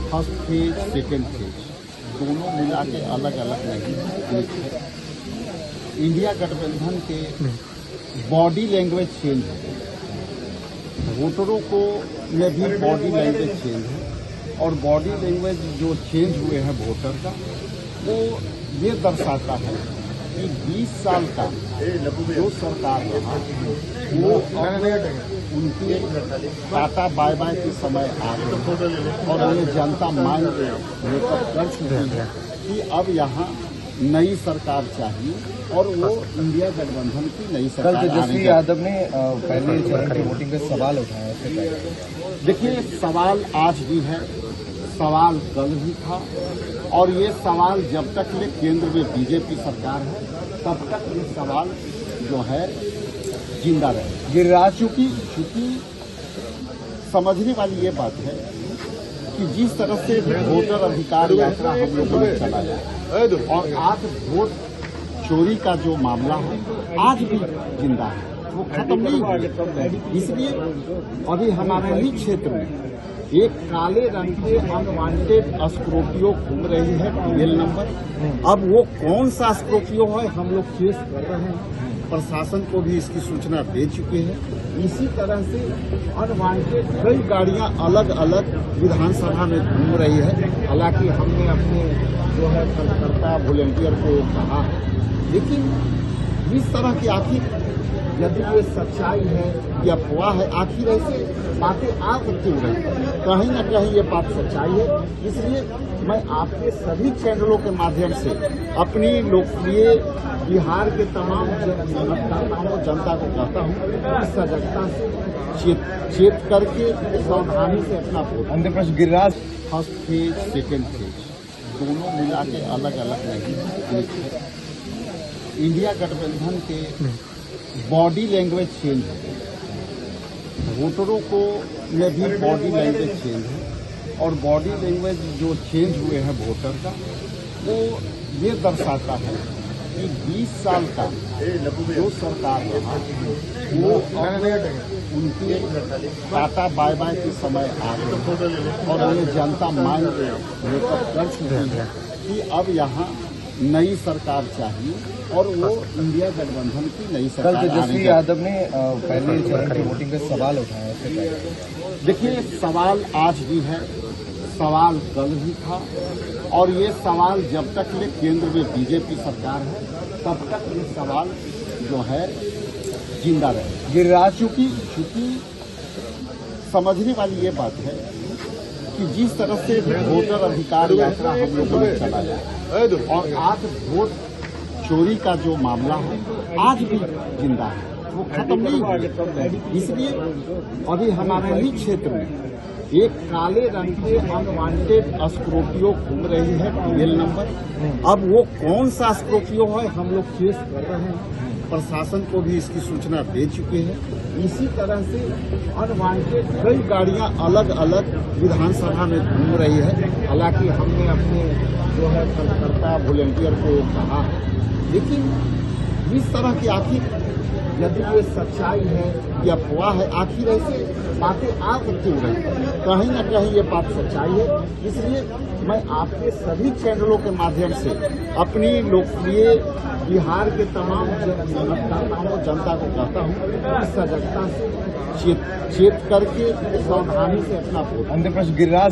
First phase second phase दोनों मिला के अलग अलग नहीं एक है। इंडिया गठबंधन के बॉडी लैंग्वेज चेंज है, वोटरों को में भी बॉडी लैंग्वेज चेंज है और बॉडी लैंग्वेज जो चेंज हुए हैं वोटर का वो ये दर्शाता है कि 20 साल का जो सरकार रहा वो उनकी टाटा बाय बाय के समय आ गए और ये जनता मान लेकर कर चुकी है कि अब यहाँ नई सरकार चाहिए और वो इंडिया गठबंधन की नई सरकार। कल तेजस्वी यादव ने पहले चरण की वोटिंग का सवाल उठाया, उससे पहले देखिए सवाल आज भी है, सवाल कल भी था और ये सवाल जब तक ये केंद्र में बीजेपी सरकार है तब तक ये सवाल जो है जिंदा रहे। गिरिराज चूंकि समझने वाली ये बात है कि जिस तरह से वोटर अधिकार यात्रा हम लोगों ने चलाया और आज वोट चोरी का जो मामला है आज भी जिंदा है, वो खत्म नहीं हुआ। इसलिए अभी हमारे ही क्षेत्र में एक काले रंग के अनवांटेड स्कॉर्पियो घूम रही है टीएल नंबर। अब वो कौन सा स्कॉर्पियो है हम लोग केस कर रहे हैं, प्रशासन को भी इसकी सूचना दे चुके हैं। इसी तरह से अनवांटेड कई गाड़ियां अलग अलग विधानसभा में घूम रही है। हालांकि हमने अपने जो है कार्यकर्ता वॉलंटियर को कहा है, लेकिन इस तरह की आखिर यदि ये सच्चाई है या अफवाह है, आखिर ऐसे बातें आ सकती रही, कहीं न कहीं ये बात सच्चाई है। इसलिए मैं आपके सभी चैनलों के माध्यम से अपनी लोकप्रिय बिहार के तमाम मतदाताओं जनता को कहता हूँ इस सजगता से चेत करके सावधानी से अपना वोट। अंतिम प्रश्न Giriraj, first phase second phase दोनों मिला के अलग अलग नहीं एक है। इंडिया गठबंधन के बॉडी लैंग्वेज चेंज है, वोटरों को में भी बॉडी लैंग्वेज चेंज है और बॉडी लैंग्वेज जो चेंज हुए हैं वोटर का वो ये दर्शाता है कि 20 साल का जो सरकार रहा वो उनकी टाटा बाय बाय के समय आ गए और ये जनता मान लेकर कर चुकी है कि अब यहाँ नई सरकार चाहिए और वो इंडिया गठबंधन की नई सरकार। कल तेजस्वी यादव ने पहले चरण की वोटिंग का सवाल उठाया, उससे पहले देखिए सवाल आज भी है, सवाल कल भी था और ये सवाल जब तक ये केंद्र में बीजेपी सरकार है तब तक ये सवाल जो है जिंदा रहे। गिरिराज, चूंकि समझने वाली ये बात है कि जिस तरह से वोटर अधिकार यात्रा हम लोगों ने चलाया और आज वोट चोरी का जो मामला है आज भी जिंदा है, वो खत्म नहीं हुआ। इसलिए अभी हमारे ही क्षेत्र में एक काले रंग के अनवांटेड स्कॉर्पियो घूम रही है टीएल नंबर। अब वो कौन सा स्कॉर्पियो है हम लोग केस कर रहे हैं, प्रशासन को भी इसकी सूचना दे चुके हैं। इसी तरह से अनवांटेड कई गाड़ियां अलग अलग विधानसभा में घूम रही है। हालांकि हमने अपने जो है कार्यकर्ता वॉलंटियर को कहा है, लेकिन इस तरह की आखिर यदि ये सच्चाई है या अफवाह है, आखिर ऐसे बातें आ सकती रही, कहीं न कहीं ये बात सच्चाई है। इसलिए मैं आपके सभी चैनलों के माध्यम से अपनी लोकप्रिय बिहार के तमाम मतदाताओं जनता को कहता हूँ इस सजगता से चेत करके सावधानी से अपना वोट। अंतिम प्रश्न गिरिराज।